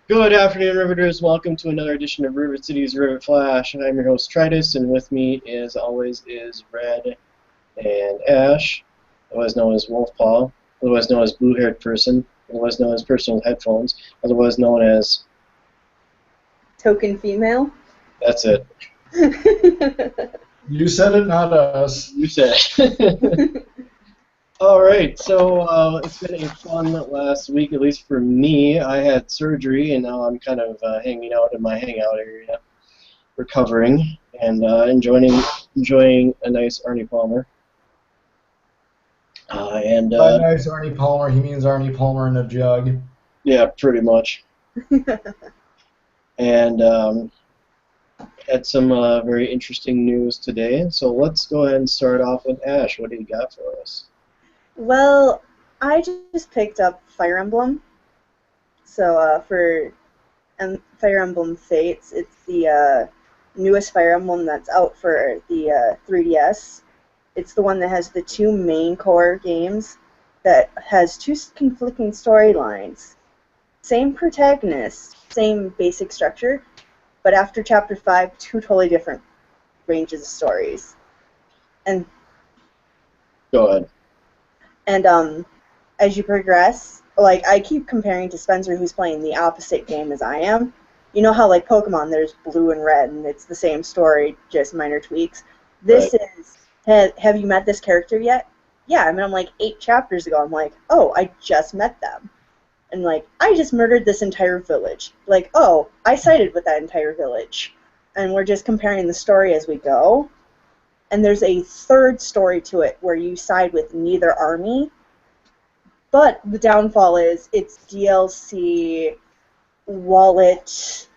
Good afternoon, Riveters. Welcome to another edition of Rivet City's Rivet Flash. I'm your host, Tritus, and with me, as always, is Red and Ash, otherwise known as Wolfpaw, otherwise known as Blue-Haired Person, otherwise known as Person with Headphones, otherwise known as... Token female. That's it. You said it, not us. You said it. Alright, so it's been a fun last week, at least for me. I had surgery, and now I'm kind of hanging out in my hangout area, recovering, and enjoying a nice Arnie Palmer. By nice Arnie Palmer, he means Arnie Palmer in a jug. Yeah, pretty much. And had some very interesting news today, so let's go ahead and start off with Ash. What do you got for us? Well, I just picked up Fire Emblem. So for Fire Emblem Fates, it's the newest Fire Emblem that's out for the 3DS. It's the one that has the two main core games that has two conflicting storylines. Same protagonist, same basic structure, but after Chapter 5, two totally different ranges of stories. And Go ahead. And as you progress, like, I keep comparing to Spencer, who's playing the opposite game as I am. You know how, like, Pokemon, there's blue and red, and it's the same story, just minor tweaks. This Right. is, have you met this character yet? Yeah, I mean, I'm like 8 chapters ago. I'm like, oh, I just met them. And, like, I just murdered this entire village. Like, oh, I sided with that entire village. And we're just comparing the story as we go. And there's a third story to it where you side with neither army. But the downfall is it's DLC wallet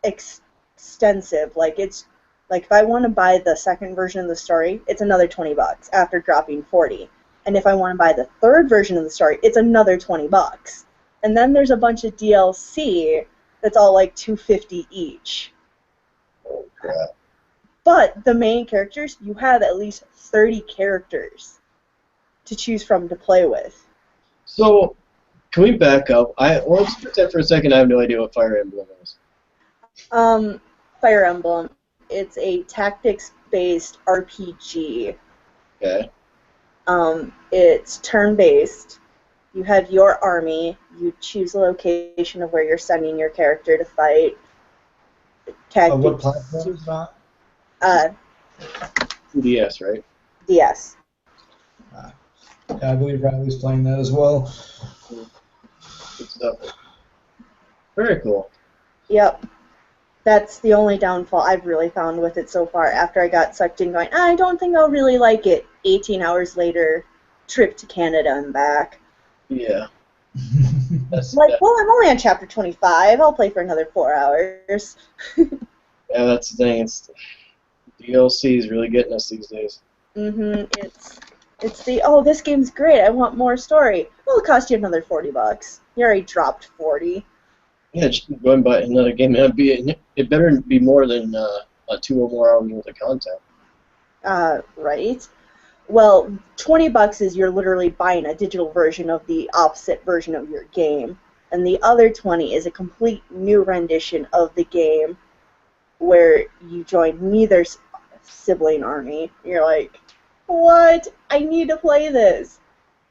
extensive. Like, it's like, if I want to buy the second version of the story, it's another $20 after dropping 40. And if I want to buy the third version of the story, it's another $20. And then there's a bunch of DLC that's all like $250 each. Oh, crap. But the main characters, you have at least 30 characters to choose from to play with. So, can we back up? Let's pretend for a second I have no idea what Fire Emblem is. Fire Emblem, it's a tactics-based RPG. Okay. It's turn-based. You have your army. You choose the location of where you're sending your character to fight. What platform is that? 2DS, right? DS. Yeah, I believe Riley's playing that as well. Good stuff. Very cool. Yep. That's the only downfall I've really found with it so far. After I got sucked in going, I don't think I'll really like it. 18 hours later, trip to Canada and back. Yeah. Like, well, I'm only on chapter 25. I'll play for another 4 hours. Yeah, that's the thing. DLC is really getting us these days. It's the, oh, this game's great. I want more story. Well, it'll cost you another $40. You already dropped 40. Yeah, just go and buy another game. It better be more than 2 or more hours worth of content. Right. Well, $20 is you're literally buying a digital version of the opposite version of your game, and the other 20 is a complete new rendition of the game where you join neither sibling army. You're like, what? I need to play this.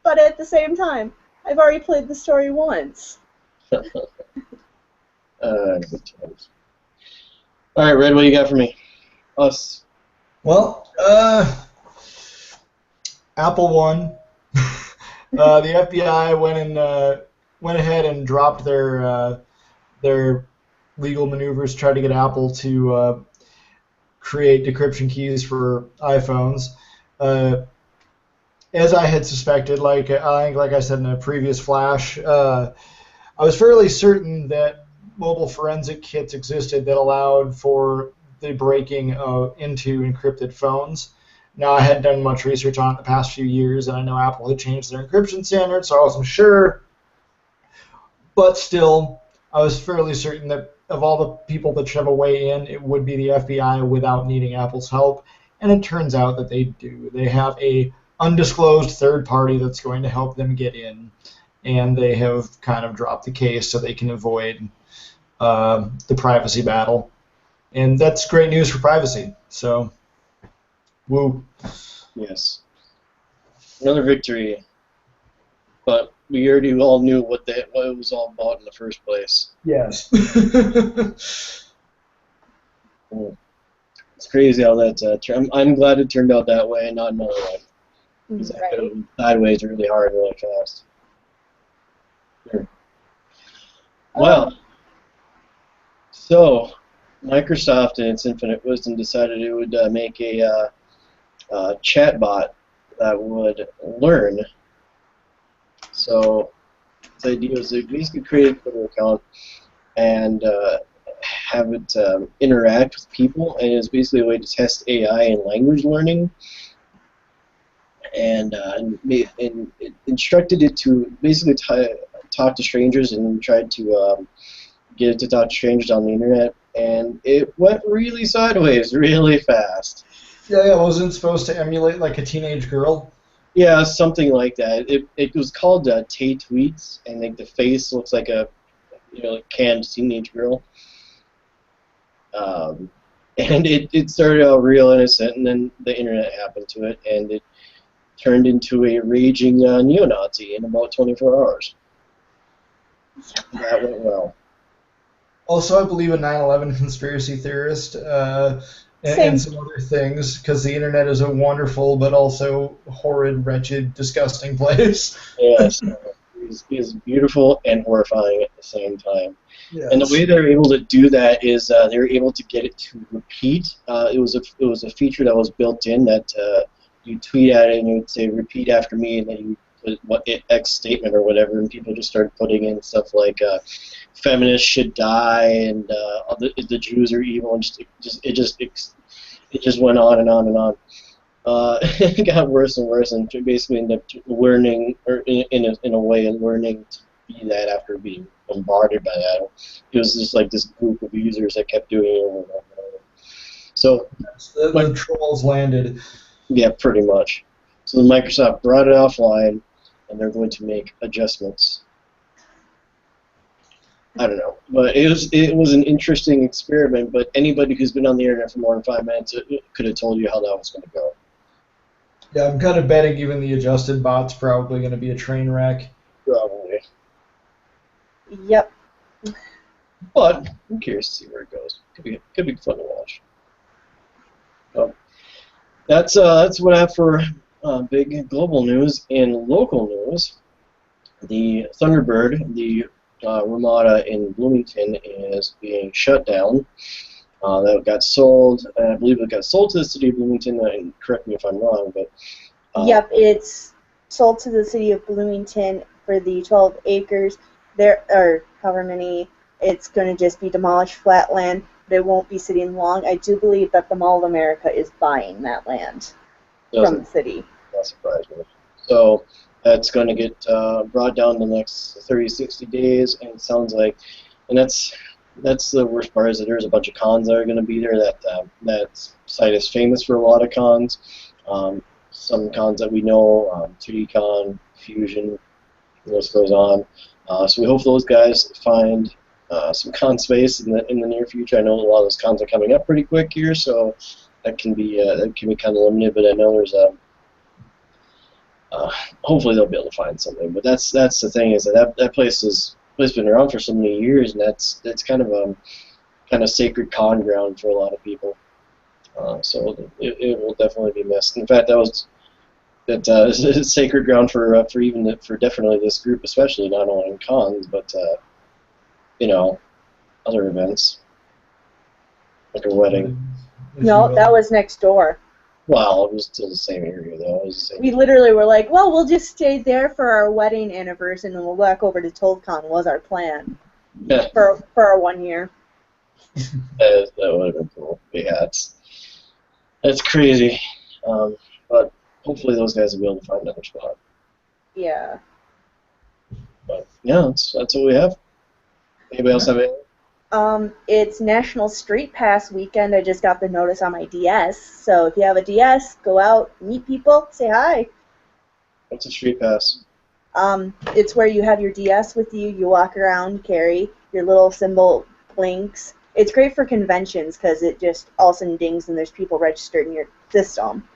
But at the same time, I've already played the story once. Good times. All right, Red, what do you got for me? Us. Well, Apple won. The FBI went ahead and dropped their legal maneuvers, tried to get Apple to create decryption keys for iPhones. As I had suspected, like I said in a previous flash, I was fairly certain that mobile forensic kits existed that allowed for the breaking into encrypted phones. Now, I hadn't done much research on it the past few years, and I know Apple had changed their encryption standards, so I wasn't sure. But still, I was fairly certain that of all the people that should have a way in, it would be the FBI without needing Apple's help. And it turns out that they do. They have a undisclosed third party that's going to help them get in. and they have kind of dropped the case so they can avoid the privacy battle. And that's great news for privacy. So, woo. Yes. Another victory. But we already all knew what it was all about in the first place. Yes. It's crazy how that. I'm glad it turned out that way and not another way. Because that could have Right. been sideways really hard, really fast. Sure. Well, so Microsoft, in its infinite wisdom, decided it would make a chatbot that would learn. So the idea was they basically create a Twitter account and have it interact with people, and it's basically a way to test AI and language learning. And it instructed it to basically talk to strangers and tried to get it to talk to strangers on the internet, and it went really sideways really fast. Yeah, it wasn't supposed to emulate like a teenage girl. Yeah, something like that. It was called Tay Tweets, and like the face looks like a like canned teenage girl. And it started out real innocent, and then the internet happened to it, and it turned into a raging neo-Nazi in about 24 hours. That went well. Also, I believe a 9/11 conspiracy theorist and some other things, because the internet is a wonderful but also horrid, wretched, disgusting place. Yes, it is beautiful and horrifying at the same time. Yes. And the way they're able to do that is they were able to get it to repeat. It was a feature that was built in that you tweet at it and you would say repeat after me, and then you put what X statement or whatever, and people just started putting in stuff like feminists should die and the Jews are evil, and it just went on and on and on. It got worse and worse, and basically ended up learning, or in a way, learning to be that after being bombarded by that. It was just like this group of users that kept doing it over and over and over. So the trolls landed. yeah, pretty much. So Microsoft brought it offline, and they're going to make adjustments. I don't know, but it was an interesting experiment. But anybody who's been on the internet for more than 5 minutes could have told you how that was going to go. Yeah, I'm kind of betting even the adjusted bot's probably going to be a train wreck. Probably. Yep. But I'm curious to see where it goes. Could be fun to watch. That's what I have for big global news. In local news, the Thunderbird, the Ramada in Bloomington, is being shut down. That got sold, and I believe it got sold to the city of Bloomington. And correct me if I'm wrong, but Yep, it's sold to the city of Bloomington for the 12 acres. There, or however many, it's going to just be demolished flat land, but it won't be sitting long. I do believe that the Mall of America is buying that land from the city. Not surprise me. So that's going to get brought down in the next 30, 60 days, and it sounds like, and that's the worst part, is that there's a bunch of cons that are going to be there. That site is famous for a lot of cons. Some cons that we know, 2D Con, Fusion, the list goes on. So we hope those guys find some con space in the near future. I know a lot of those cons are coming up pretty quick here, so that can be kind of limited. But I know there's hopefully they'll be able to find something. But that's the thing, is that place has been around for so many years, and that's kind of sacred con ground for a lot of people. So it will definitely be missed. In fact, that is sacred ground for definitely this group, especially, not only in cons, but other events like a wedding. No, that was next door. Well, it was still the same area though. It was the same. We literally were like, well, we'll just stay there for our wedding anniversary, and then we'll walk over to ToldCon, was our plan. Yeah. For our 1 year. That would have been cool. Yeah, that's crazy. But hopefully those guys will be able to find another spot. Yeah. But yeah, that's what we have. Anybody else have anything? It's National Street Pass weekend. I just got the notice on my DS. So if you have a DS, go out, meet people, say hi. What's a street pass? It's where you have your DS with you. You walk around, carry your little symbol blinks. It's great for conventions because it just all of a sudden dings and there's people registered in your system.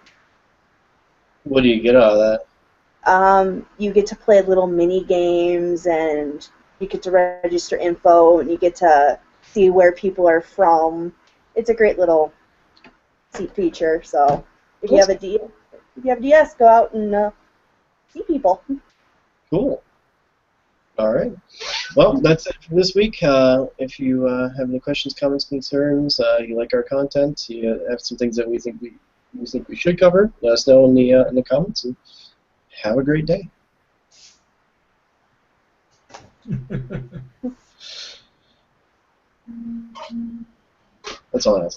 What do you get out of that? You get to play little mini games and you get to register info and you get to see where people are from. It's a great little feature. So if you have a DS, go out and see people. Cool. All right. Well, that's it for this week. If you have any questions, comments, concerns, you like our content, you have some things that we think we should cover, let us know in the comments. And have a great day. That's all I have.